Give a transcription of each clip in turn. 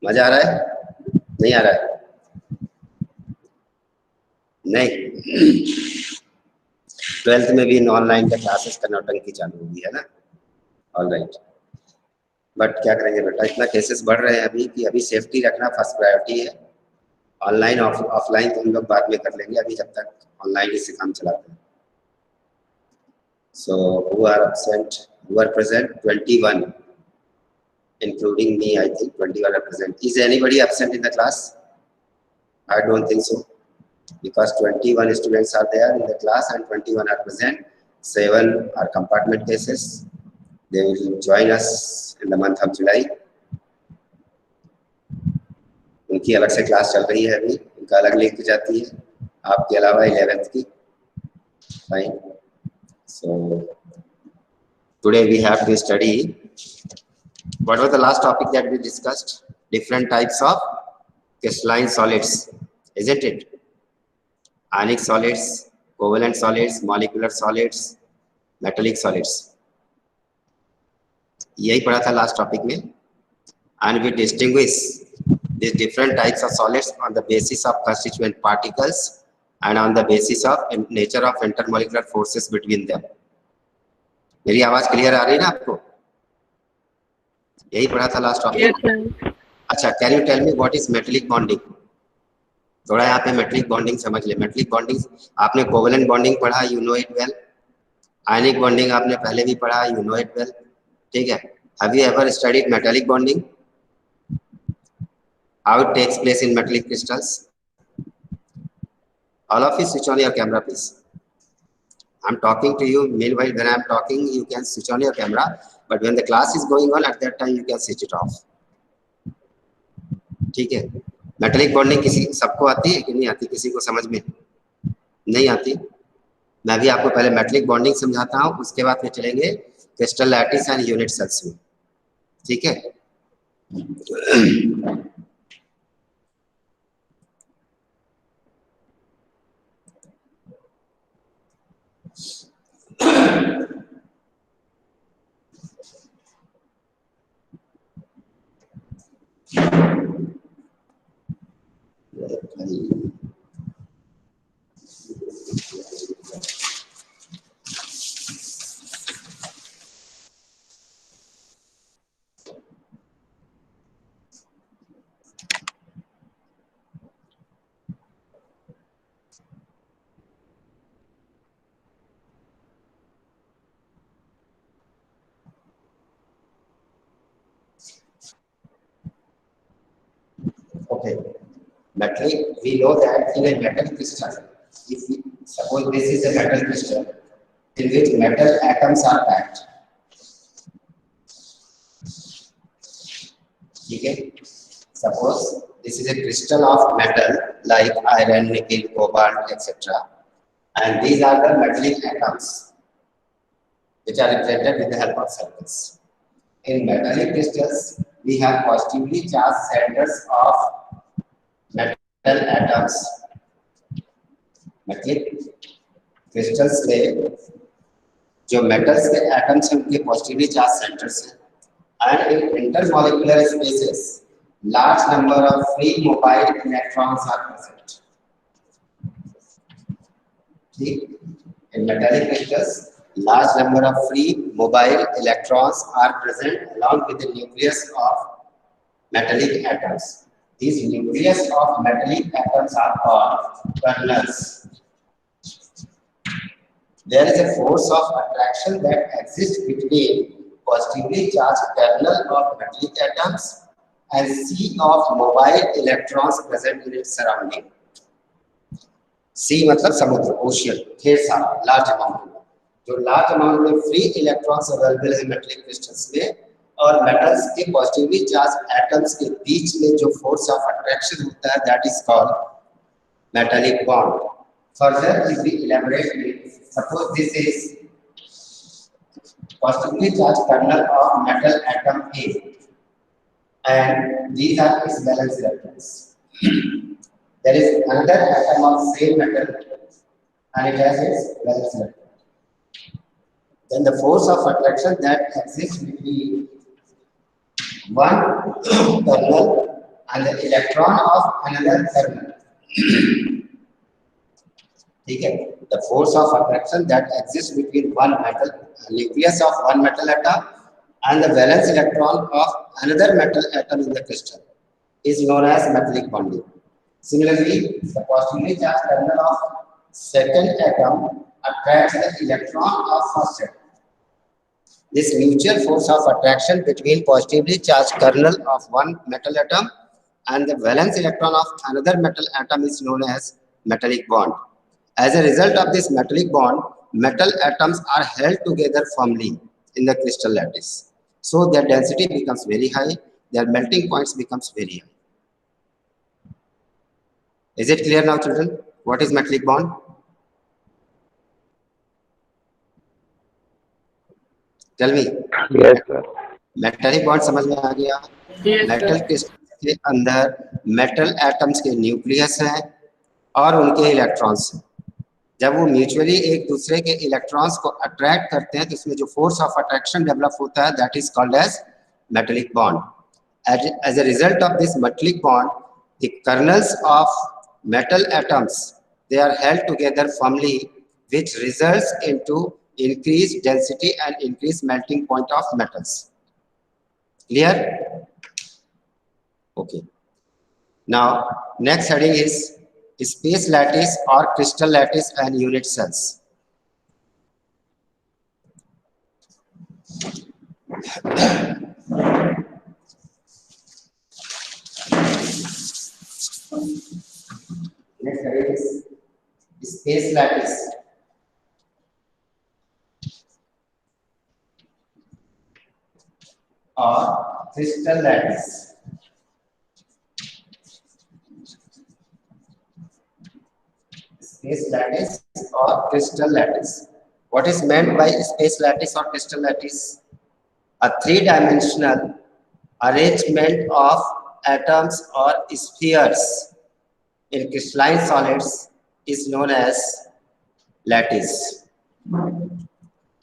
मजा आ रहा है? नहीं आ रहा है? नहीं। 12th में भी ऑनलाइन का क्लासेस का नौटंकी चालू होगी, है ना? ऑल राइट, बट क्या करेंगे बेटा, इतना केसेस बढ़ रहे हैं अभी कि अभी सेफ्टी रखना फर्स्ट प्रायोरिटी है। ऑनलाइन ऑफलाइन तो हम लोग बाद में कर लेंगे, अभी जब तक ऑनलाइन इससे काम चलाते हैं। So who are absent, who are present? 21, including me. I think 21 are present. Is anybody absent in the class? I don't think so, because 21 students are there in the class and 21 are present. 7 are compartment cases. They will join us in the month of July. उनकी अलग से class चल रही है अभी, उनका अलग link जाती है, आपके अलावा 11th की। Fine. So today we have to study, what was the last topic that we discussed? Different types of crystalline solids, isn't it? Ionic solids, covalent solids, molecular solids, metallic solids. यही पढ़ा था last topic में। And we distinguish these different types of solids on the basis of constituent particles and on the basis of nature of intermolecular forces between them. मेरी आवाज clear आ रही है ना आपको? यही पढ़ा था लास्ट टॉपिक। अच्छा, can you tell me what is metallic bonding? थोड़ा यहाँ पे मेटेलिक बॉन्डिंग समझ ले। मेटेलिक बॉन्डिंग आपने कोवेलेंट बॉन्डिंग पढ़ा, you know it well. Ionic bonding आपने पहले भी पढ़ा, यू नो इट वेल, ठीक है। Have you ever studied metallic bonding? How it takes place in metallic crystals? All of you switch on your camera please. I'm talking to you. Meanwhile, when I'm talking, you can switch on your camera. But when the class is going on, at that time you can switch it off. ठीक है। Metallic bonding किसी सबको आती है कि नहीं आती? किसी को समझ में नहीं आती? मैं भी आपको पहले मेटेलिक बॉन्डिंग समझाता हूँ, उसके बाद में चलेंगे crystal lattice and unit cells में, ठीक है। Okay, metallic, we know that in a metal crystal, if we suppose this is a metal crystal in which metal atoms are packed, okay. Suppose this is a crystal of metal like iron, nickel, cobalt, etc. And these are the metallic atoms which are represented with the help of circles. In metallic crystals, we have positively charged centers of metal atoms. metallic crystals में जो metals के atoms हैं उनके positively charged centers हैं, and in intermolecular spaces large number of free mobile electrons are present. In metallic crystals, large number of free mobile electrons are present along with the nucleus of metallic atoms. These nucleus of metallic atoms are called kernels. There is a force of attraction that exists between positively charged kernel of metallic atoms and sea of mobile electrons present in its surrounding. सी मतलब समुद्र, ocean, ढेर सारा, large amount में, जो large amount में free electrons available है metallic crystals में, और मेटल्स के पॉजिटिवली चार्ज एटम्स के बीच में जो फोर्स ऑफ अट्रैक्शन होता है, that is called metallic bond. Further if we elaborate, suppose this is positively charged kernel of metal atom A and these are its valence electrons. There is another atom of same metal and it has its valence electron. Then the force of attraction that exists between one kernel and the electron of another kernel. ठीक है, the force of attraction that exists between one metal nucleus of one metal atom and the valence electron of another metal atom in the crystal is known as metallic bonding. Similarly, the positively charged kernel of second atom attracts the electron of first atom. This mutual force of attraction between positively charged kernel of one metal atom and the valence electron of another metal atom is known as metallic bond. As a result of this metallic bond, metal atoms are held together firmly in the crystal lattice. So their density becomes very high, their melting points becomes very high. Is it clear now, children? What is metallic bond? Tell me. Yes, sir. Metallic bond समझ में आ गया? Metal crystal के अंदर metal atoms के nucleus हैं और उनके इलेक्ट्रॉन्स हैं। जब वो म्यूचुअली एक दूसरे के इलेक्ट्रॉन्स को अट्रैक्ट करते हैं तो इसमें जो फोर्स ऑफ अट्रैक्शन डेवलप होता है that is called as metallic bond. As a result of this metallic bond, the kernels of metal atoms they are held together firmly, which results into increased density and increased melting point of metals. Clear? Okay. Now, next heading is space lattice or crystal lattice and unit cells. Next heading is space lattice or crystal lattice. Space lattice or crystal lattice. What is meant by space lattice or crystal lattice? A three-dimensional arrangement of atoms or spheres in crystalline solids is known as lattice.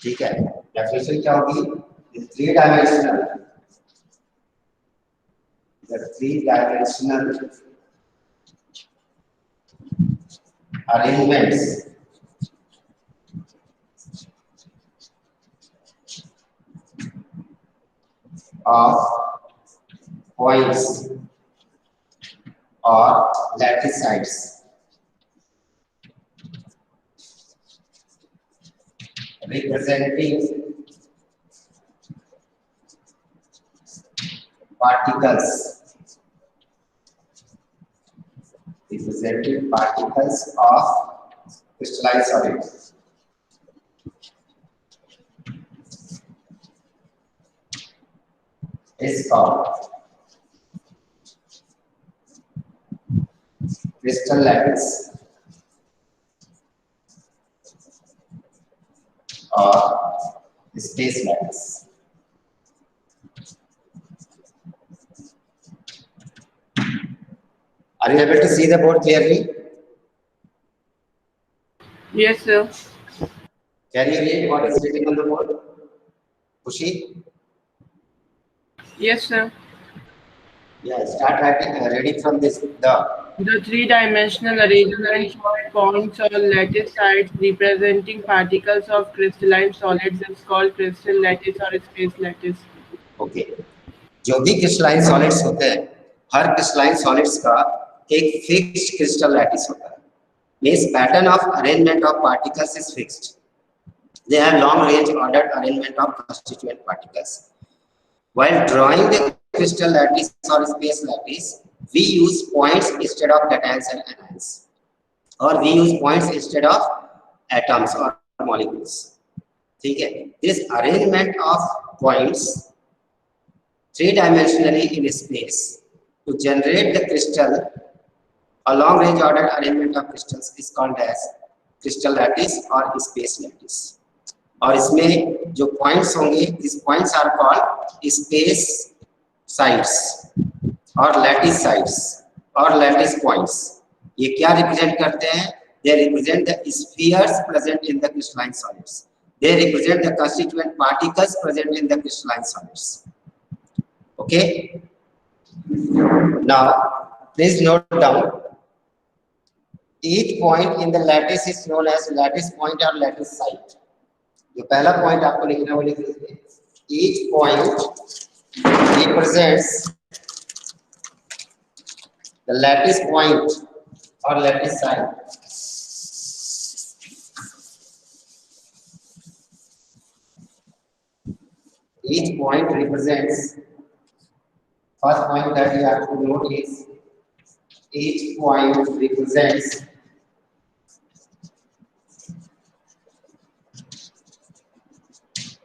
ठीक है, definition क्या होगी? The three-dimensional arrangements of points or lattice sites representing particles of crystalline solids is called crystal lattice or space lattice. Are you able to see the board clearly? Yes, sir. Can you read what is written on the board? Khushi? Yes, sir. Yeah, start reading from this. The three-dimensional arrangement of points or lattice sites representing particles of crystalline solids is called crystal lattice or space lattice. Okay. जो भी crystalline solids होते हैं, हर crystalline solids का एक fixed crystal lattice होता है. Means pattern of arrangement of particles is fixed. They have long-range ordered arrangement of constituent particles. While drawing the crystal lattice or space lattice, we use points instead of cations and anions, or we use points instead of atoms or molecules. ठीक है? This arrangement of points three-dimensionally in space to generate the crystal, a long-range ordered arrangement of crystals is called as crystal lattice or space lattice. और इसमें जो points होंगे, these points are called space sites और lattice sites और lattice points. ये क्या represent करते हैं? They represent the spheres present in the crystalline solids. They represent the constituent particles present in the crystalline solids. Okay? Now, please note down, each point in the lattice is known as lattice point or lattice site. जो पहला point आपको लिखना है वो लिख लीजिए. Each point represents the lattice point or lattice site. Each point represents, first point that you have to note is, each point represents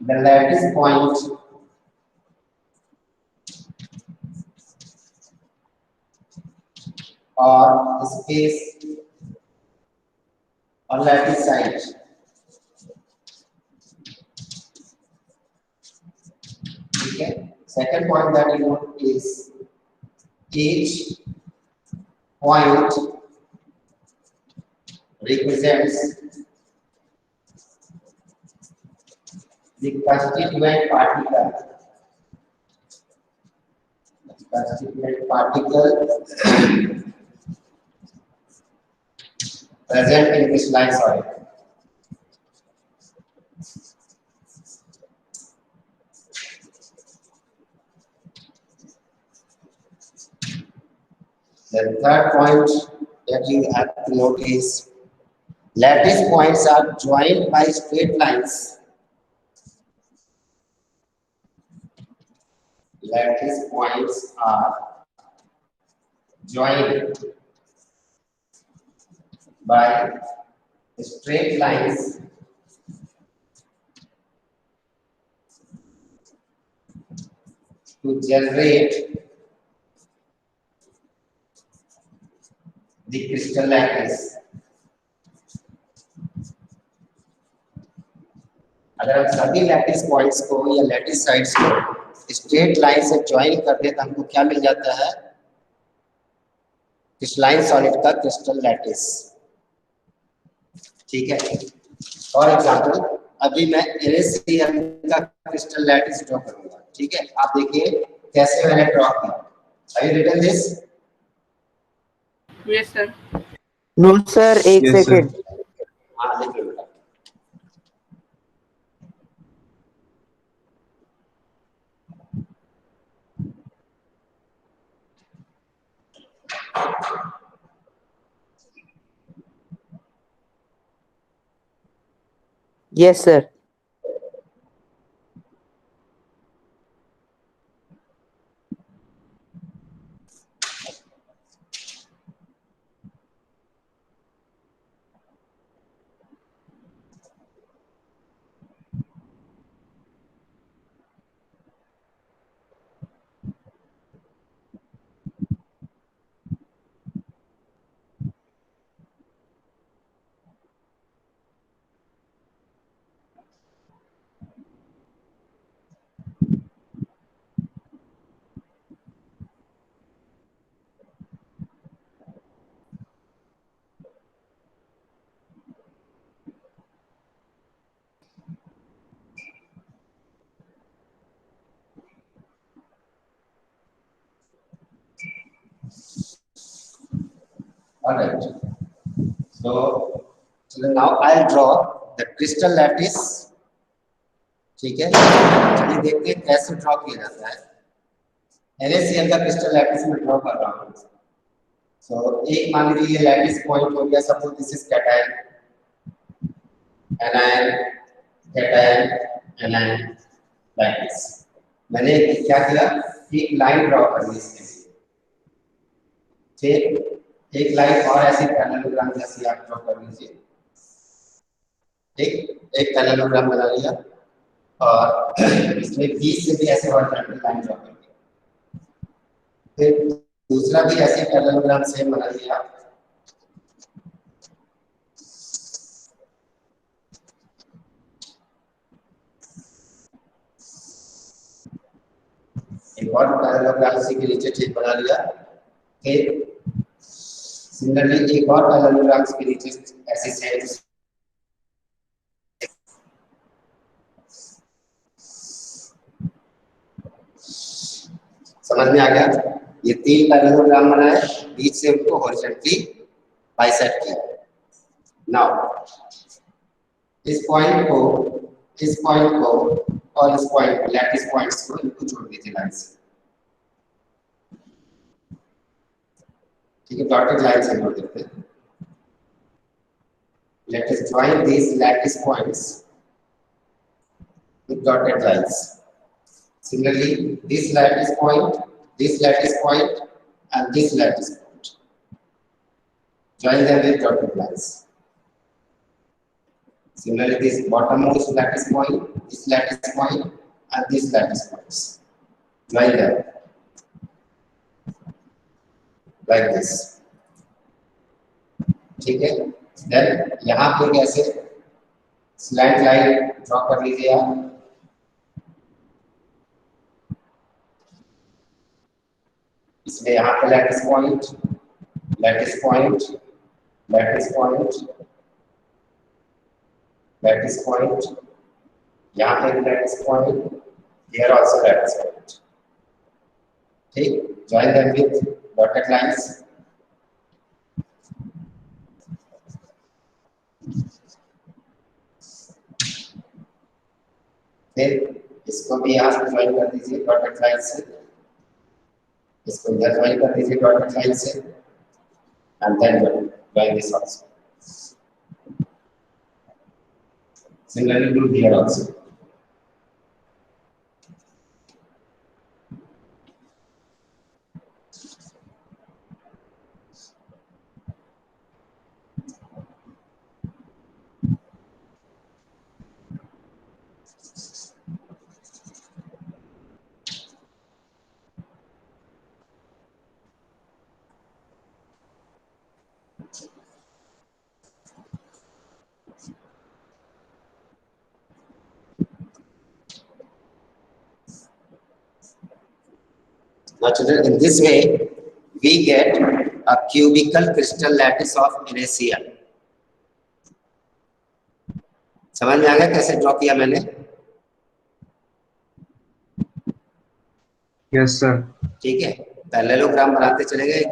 the lattice point or space or lattice site. Okay. Second point that you note is, each point represents the constituent particle. Constituent particle present in crystalline solid. The third point that you have to note is, lattice points are joined by straight lines. Lattice points are joined by straight lines to generate the crystal lattice. अगर हम सभी lattice points को या lattice sides को straight line से join कर दे तो हमको क्या मिल जाता है? क्रिस्टलाइन सॉलिड का क्रिस्टल लैटिस. ठीक है. फॉर एग्जांपल, अभी मैं NaCl का क्रिस्टल लैटिस ड्रॉ करूंगा. ठीक है. आप देखिए कैसे मैंने ड्रॉ किया. Have you written this? Yes, sir. No, sir. एक Yes, sir. सेकेंड. हाँ लिख लो. Yes, sir. All right. So now I'll draw the crystal lattice. ठीक है. चलिए देखते हैं कैसे ड्रॉ किया जाता है. NaCl का क्रिस्टल लैटिस में ड्रॉ कर रहा हूँ. सो एक मान लीजिए लैटिस पॉइंट हो गया. Suppose this is cation, anion, cation, anion, lattice. मैंने क्या किया? एक लाइन ड्रॉ कर ली इसके लिए. फिर एक लाइन और ऐसे पैरेललोग्राम जैसे आप ड्रॉ कर लीजिए. एक पैरेललोग्राम बना लिया और इसमें बीच से भी ऐसे हॉरिजॉन्टल लाइन ड्रॉ कर लिया. फिर दूसरा भी ऐसे पैरेललोग्राम सेम बना लिया. एक और पैरेललोग्राम इसी के नीचे ठीक बना लिया. फिर सिमिलरली एक और पैरेललोग्राम के नीचे ऐसे सेम. समझ में आ गया? ये 3 पैरेललोग्राम बनाए, बीच से उनको हॉरिजॉन्टली बाइसेक्ट किया। नाउ इस पॉइंट को और इस पॉइंट को, लैटिस पॉइंट्स को इनको जोड़ दीजिए लाइन से। ठीक है, डॉटेड लाइन से जोड़ देते हैं। Let us join these lattice points with dotted lines. Similarly, this lattice point, and this lattice point. Join them with dotted lines. Similarly, this bottommost lattice point, this lattice point, and this lattice points. Join them like this. ठीक है, then यहाँ पे कैसे slant line draw कर लीजिए आप। इसमें यहाँ पे lattice point, lattice point, lattice point, lattice point, यहाँ पे lattice point, here also lattice point. ठीक, join them with dotted lines. फिर इसको भी यहाँ से ज्वाइन कर दीजिए डॉटेड लाइन से, इसको इधर ज्वाइन कर दीजिए डॉटेड लाइन से, and then join this also. Similarly do here also. Now, children, in this way, we get a cubical crystal lattice of NaCl. समझ में आ गया कैसे ड्रॉ किया मैंने? Yes sir. ठीक है, पैरेललोग्राम बनाते चले गए, एक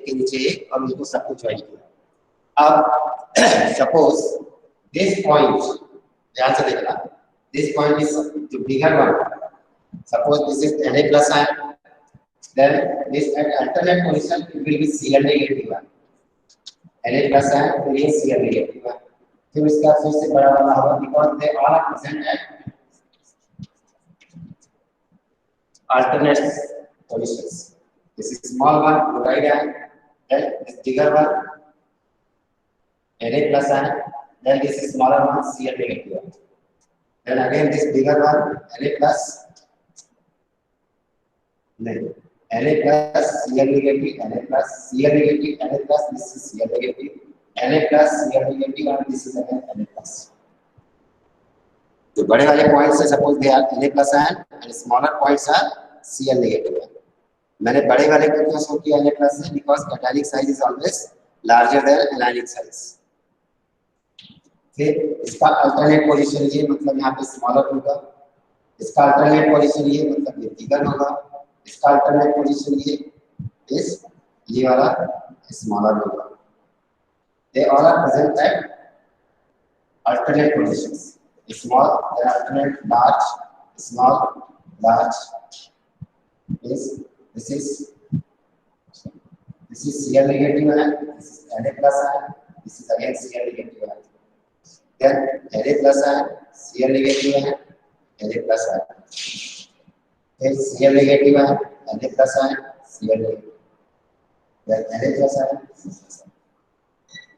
के नीचे एक, और उनको सब कुछ ज्वाइन किया। अब सपोज दिस पॉइंट, ध्यान से देखना, this point is the bigger one, suppose this is Na plus ion, then this at alternate position it will be Cl negative one, Na plus ion will be Cl negative one। फिर इसका फिर से बड़ा वाला होगा, because they all are present at alternate positions। This is small one, chloride ion, then this bigger one, Na plus ion, then this is smaller one, Cl negative one, then again this bigger one, Na plus, then Na plus Cl negative, Na plus Cl negative, Na plus, this is Cl negative, Na plus Cl negative, and this is again Na plus। जो बड़े वाले points है, suppose they are Na plus ion and smaller points are Cl negative। मैंने बड़े वाले को क्यों show किया Na plus से? Because catalytic size is always larger than anionic size। फिर इसका अल्टरनेट पोजीशन ये, मतलब यहाँ पे स्मॉलर होगा, इसका अल्टरनेट पोजीशन ये, मतलब ये बिगर होगा, इसका अल्टरनेट पोजीशन ये वाला स्मॉलर होगा। They all are present at alternate positions, small, then alternate, large, small, large। This is Cl negative ion, this is Na plus ion, this is again Cl negative ion, then Na plus ion, Cl negative ion, Na plus ion, then Cl negative ion, Na plus ion, Cl negative, then Na plus ion, C plus ion।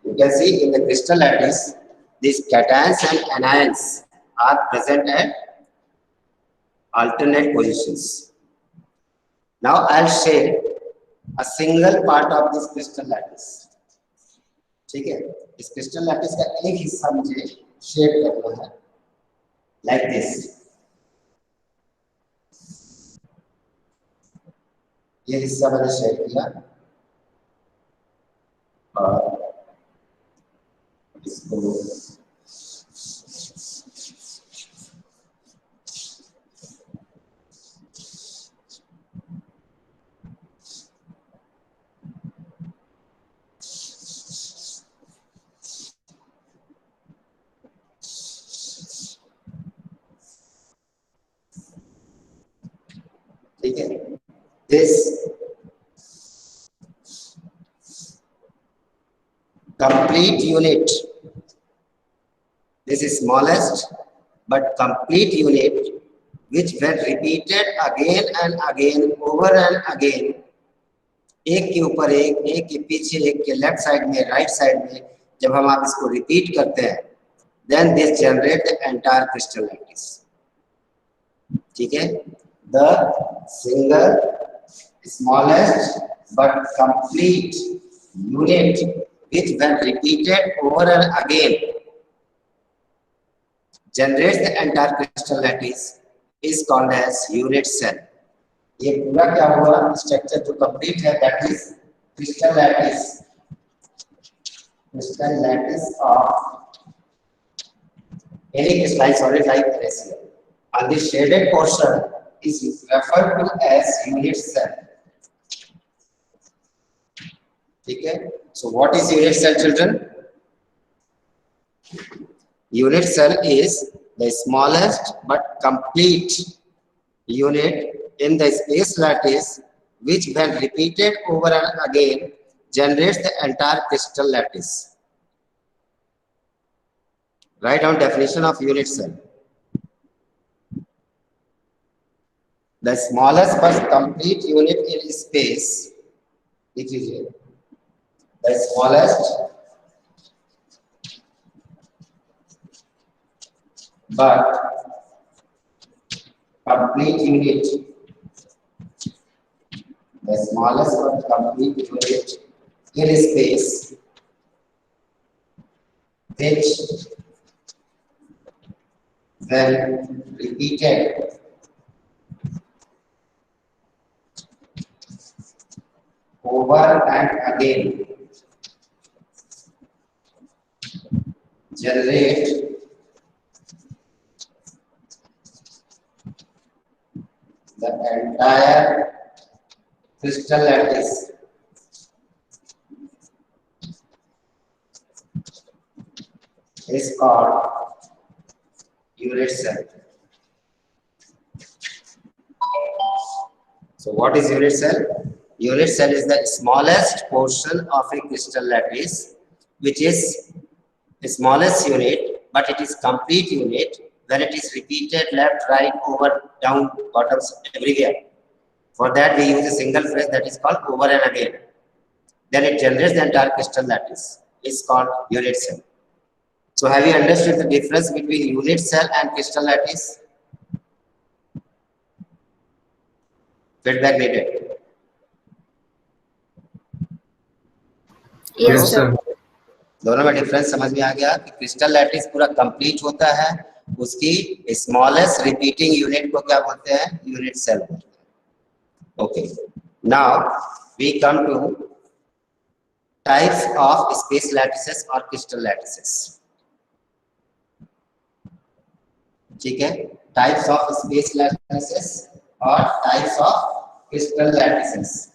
You can see in the crystal lattice, these cations and anions are present at alternate positions। Now I'll share a single part of this crystal lattice। ठीक है, इस crystal lattice का एक हिस्सा मुझे share करना है, like this। ये हिस्सा मैंने शेयर किया और इसको ठीक है, this complete unit, this is smallest but complete unit which when repeated again and again over and again, एक के ऊपर एक के पीछे एक के लेफ्ट साइड में राइट साइड में, जब हम आप इसको रिपीट करते हैं, then this generate the entire crystal lattice. ठीक है, the single smallest but complete unit which when repeated over and again generates the entire crystal lattice is called as unit cell. ये पूरा क्या हुआ स्ट्रक्चर जो complete है, that is crystal lattice of any crystalline solid like glacier, and the shaded portion is referred to as unit cell. ठीक है, so what is unit cell, children? Unit cell is the smallest but complete unit in the space lattice which when repeated over and again generates the entire crystal lattice. Write down definition of unit cell. The smallest but complete unit in space, which is here. The smallest but complete unit, the smallest but complete unit in space which when repeated over and again generate the entire crystal lattice is called unit cell. So what is unit cell? Unit cell is the smallest portion of a crystal lattice, which is the smallest unit, but it is complete unit when it is repeated left, right, over, down, bottoms, everywhere. For that we use a single phrase that is called over and again. Then it generates the entire crystal lattice. It's called unit cell. So have you understood the difference between unit cell and crystal lattice? Feedback needed. Yes, sir. दोनों में difference समझ में आ गया कि crystal lattice पूरा complete होता है, उसकी स्मॉलेस्ट रिपीटिंग यूनिट को क्या बोलते हैं? यूनिट सेल बोलते हैं. Okay, now we come to types of space lattices और क्रिस्टल लैटिसेस. ठीक है, टाइप्स ऑफ स्पेस लैटिसेस और types of crystal lattices.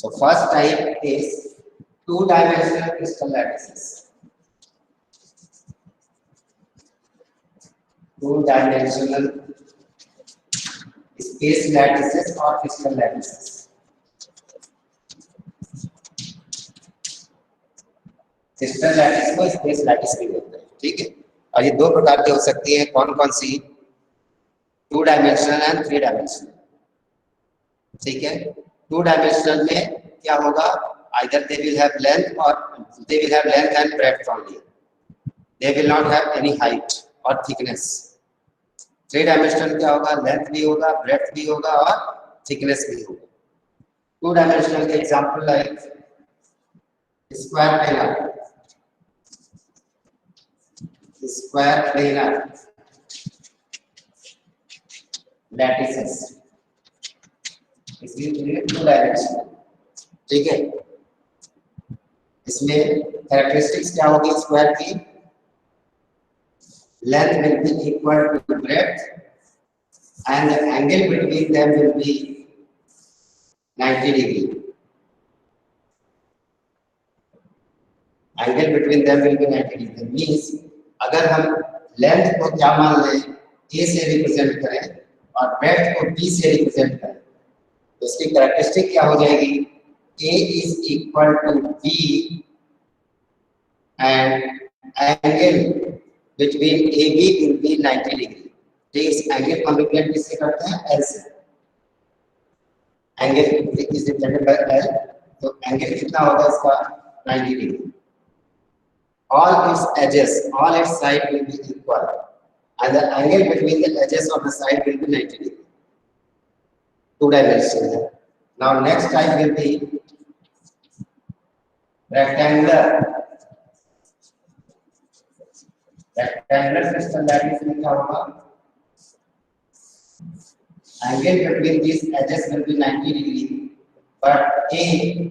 So first type is two-dimensional crystal lattices. Two-dimensional space lattices or crystal lattices. Crystal lattice को space lattice भी बोलते हैं. ठीक है, और ये दो प्रकार की हो सकती है. कौन कौन सी? Two dimensional and three dimensional. ठीक है, टू डायमेंशनल में क्या होगा? either they will have length or they will have length and breadth only. They will not have any height or thickness. Three dimensional क्या होगा? लेंथ भी होगा, breadth भी होगा और थिकनेस भी होगा. टू डायमेंशनल के example like square planar lattices. इसलिए टू डायमेंशनल. ठीक है, इसमें कैरेक्टरिस्टिक्स क्या होगी स्क्वायर की? Length will be equal to breadth and the angle between them will be 90 degree. Angle between them will be 90 degree. Means अगर हम लेंथ को क्या मान लें, ए से रिप्रेजेंट करें और ब्रेड्थ को बी से रिप्रेजेंट करें, तो इसकी कैरेक्टरिस्टिक क्या हो जाएगी, a is equal to b and angle between a b will be 90 degree. ठीक, इस एंगल को हम रिप्रेजेंट किससे करते हैं, एल से। Angle is represented by L, तो एंगल कितना होगा इसका, 90 degree. All its edges, all its side will be equal, and the angle between the edges of the side will be 90 degree. Two dimensional. Now next type will be rectangular. Rectangular crystal lattice में क्या होगा, angle between these edges will be 90 degree, but A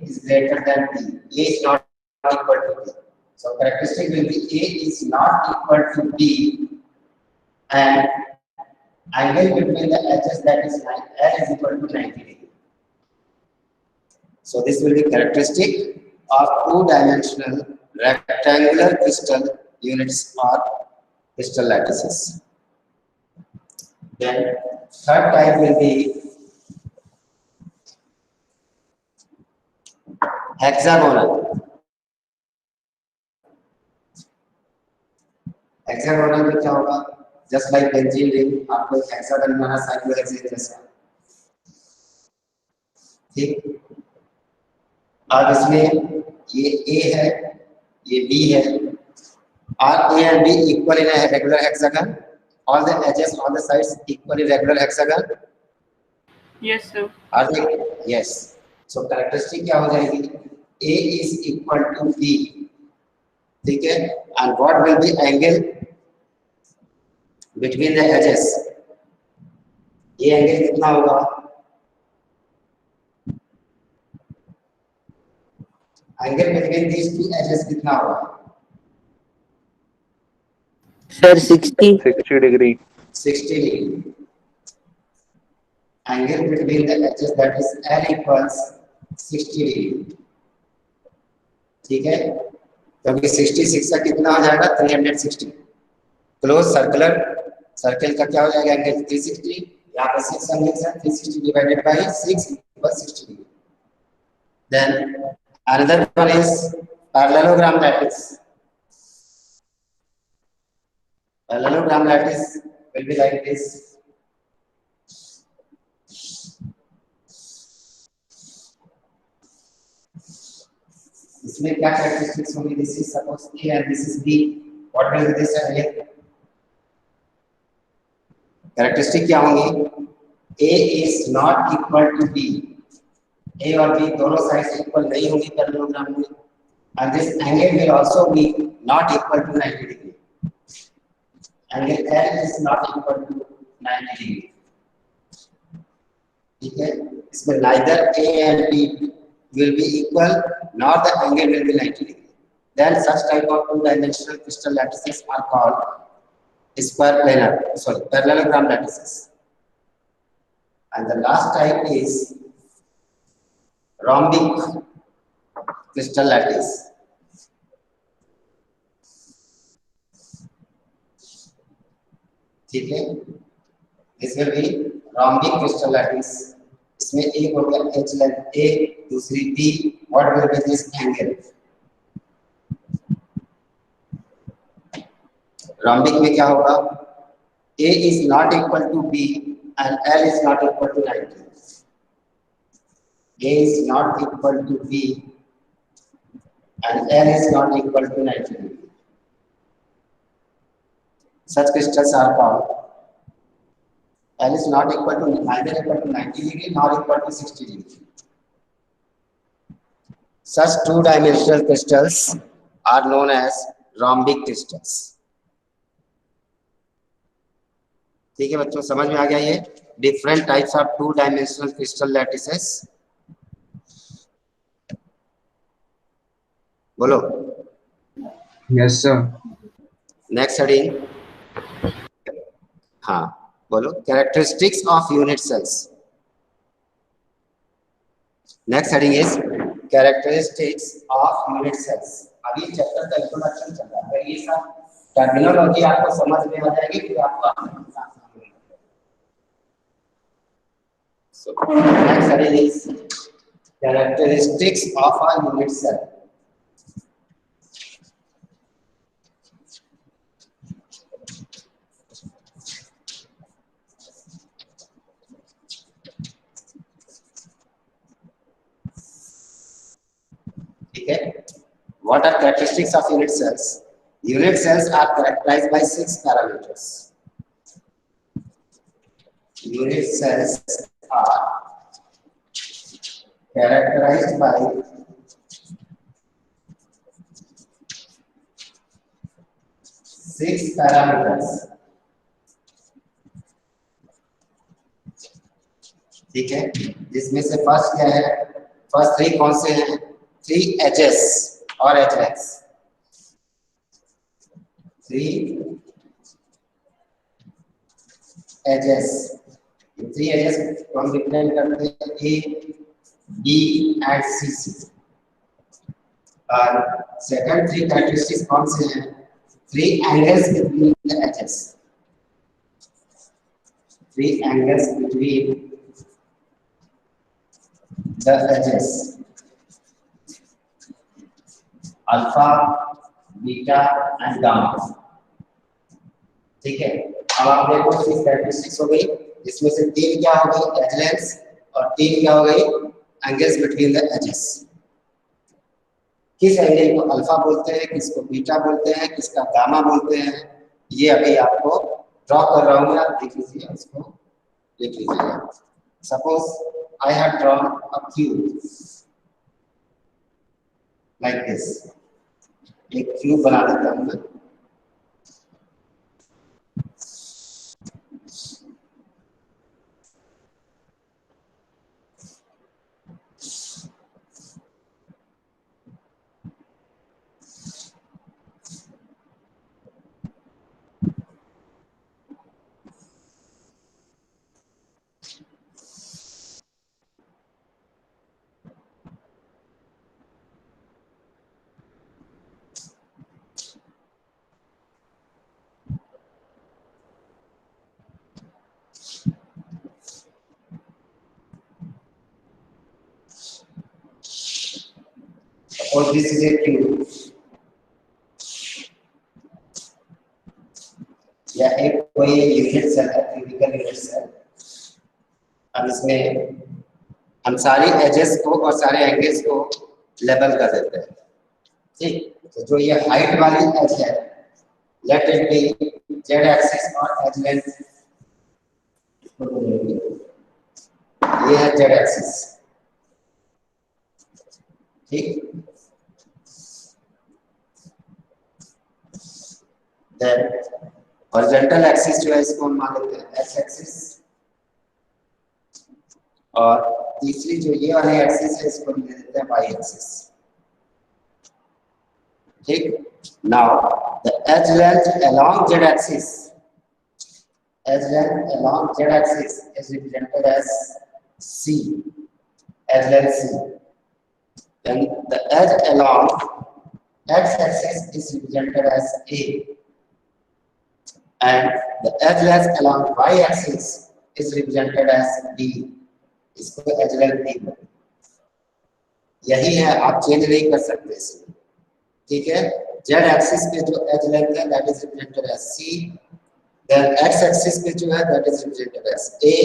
is greater than B. A is not equal to B. So characteristic will be A is not equal to B and angle between the edges, that is L, is equal to 90 degree. So this will be characteristic of two-dimensional rectangular crystal units or crystal lattices. Then third type will be hexagonal. Hexagonal में क्या होगा, just like benzene ring, आपको एक hexagon बनाना cyclohexane जैसा। ठीक, अब इसमें ये ए है, ये बी है, are a and b equal in a regular hexagon, all the edges on the sides equal in regular hexagon. Yes, sir. Are they, yes. So characteristic क्या हो जाएगी, a is equal to b. ठीक है, and what will be angle between the edges, ये angle कितना होगा, angle between these two edges कितना होगा, sir 60 degree. 60 degree. Angle between the edges that is L equals 60 degree. ठीक है, क्योंकि 66 का कितना हो जाएगा, 360। क्लोज सर्कुलर सर्कल का क्या हो जाएगा, एंगल 360। यहाँ पर 6 एंगल्स हैं, 360 divided by 6 equals 60 degree. Then another one is parallelogram lattice. Parallelogram lattice will be like this. इसमें क्या characteristics होंगी, this is suppose A and this is B. What will be this angle? Characteristic क्या होंगी, A is not equal to B. A और B दोनों sides equal नहीं होंगी parallelogram में, and this angle will also be not equal to 90 degree. Angle L is not equal to 90 degree. ठीक है, इसमें neither A and B will be equal nor the angle will be 90 degree. Then such type of two-dimensional crystal lattices are called parallelogram lattices. And the last type is rhombic crystal lattice. ठीक है, this will be rhombic crystal lattice. इसमें एक हो गया H length A, दूसरी B. What will be this angle? rhombic में क्या होगा, A is not equal to B and L is not equal to 90. A is not equal to B and L is not equal to 90 degree. Such crystals are called L is not equal to neither equal to 90 degree nor equal to 60 degree. Such two-dimensional crystals are known as rhombic crystals. ठीक है बच्चों, समझ में आ गया ये different types of two-dimensional crystal lattices? बोलो। Yes, sir. Next heading, हाँ बोलो, characteristics of unit cells. Next heading is characteristics of unit cells. अभी चैप्टर का इंट्रोडक्शन चल रहा है, अगर ये सब टर्मिनोलॉजी आपको समझ में आ जाएगी फिर आपको आसानी से So, next is characteristics of a unit cell. Okay. What are characteristics of unit cells? Unit cells are characterized by 6 parameters. Unit cells are characterized by 6 parameters. ठीक है, जिसमें से फर्स्ट क्या है, फर्स्ट 3 कौन से हैं, 3 एजेस और एजलेट्स, 3 एजेस, 3 एजेस को हम रिप्रेजेंट करते हैं ए बी एंड सी। और सेकंड 3 कैरेक्टरिस्टिक्स कौन से हैं, 3 angles between the edges, 3 angles between the edges, alpha, beta and gamma। ठीक है, अब आप देखो 6 कैरेक्टरिस्टिक्स हो गई, इसमें से 3 क्या हो गई, एज लेंथ, और 3 क्या हो गई, एंगल्स बिटवीन द एजेस। किस एंगल को अल्फा बोलते हैं, किसको बीटा बोलते हैं, किसका गामा बोलते हैं, ये अभी आपको ड्रॉ कर रहा हूँ, आप देख लीजिए, इसको लिख लीजिएगा। Suppose I have drawn a cube like this, एक क्यूब बना देता हूँ मैं। और this is a cube, या एक कोई यूनिट सेल है, क्यूबिकल यूनिट सेल। अब इसमें हम सारी एजेस को और सारे एंगल्स को लेवल कर देते हैं। ठीक, तो जो ये हाइट वाली एज है, let it be Z axis और एज लेंथ, ये है जेड एक्सिस। ठीक, देन हॉरिजॉन्टल एक्सिस जो है इसको हम मान लेते हैं एक्स एक्सिस, और तीसरी जो ये वाली एक्सिस है इसको हम ले लेते हैं वाई एक्सिस। ठीक, now the edge length along z axis, edge length along z axis is represented as c, edge length c. Then the edge along x axis is represented as a, and the edge length along y-axis is represented as b, इसको edge length b बोलते हैं। यही है, आप change नहीं कर सकते इसमें। ठीक है, z एक्सिस पे जो edge length है that is represented as c, then x axis पे जो है that is represented as a,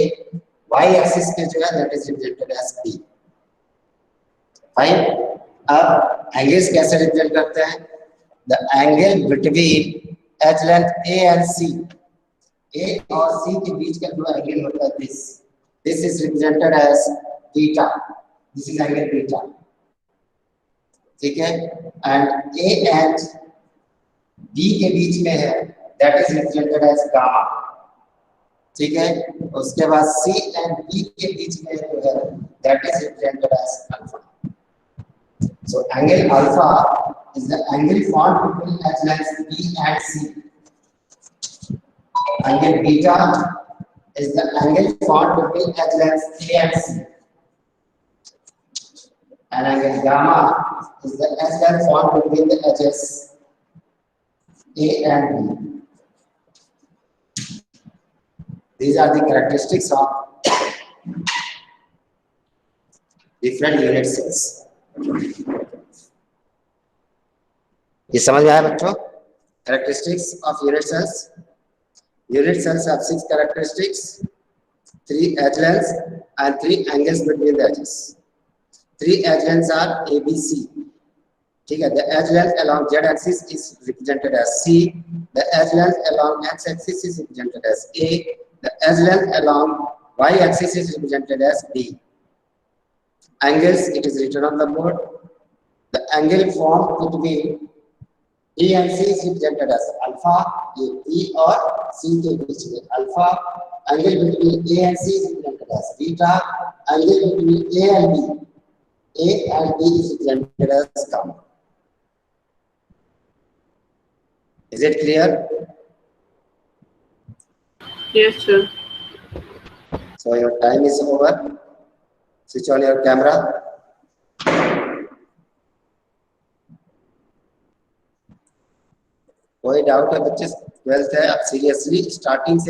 y axis पे जो है that is represented as b। Fine, अब एंगल्स कैसे रिप्रेजेंट करते हैं, the angle between as length A and सी, ए और सी के बीच का जो एंगल होता है this is represented as beta, this is angle beta. ठीक है, एंड ए एंड बी के बीच में है that is represented as gamma. ठीक है, उसके बाद सी एंड बी के बीच में जो है that is represented as alpha. So angle alpha is the angle formed between edge lengths B and C. Angle beta is the angle formed between edge lengths A and C. and angle gamma is the edge formed between the edges A and B. These are the characteristics of different unit cells. ये समझ में आया बच्चों? Characteristics of unit cells. Unit cells have 6 characteristics, 3 edge lengths and 3 angles between the edges. 3 edge lengths are A, B, C. ठीक है? The edge length along z-axis is represented as C. The edge length along x-axis is represented as A. The edge length along y-axis is represented as B. Angles, it is written on the board. The angle formed between B and C is represented as alpha. ये B और C के बीच में alpha. Angle between A and C is represented as beta. Angle between A and B is represented as gamma. Is it clear? Yes, sir. So your time is over. Switch on your camera. कोई doubt है बच्चे? 12th है, अब seriously starting से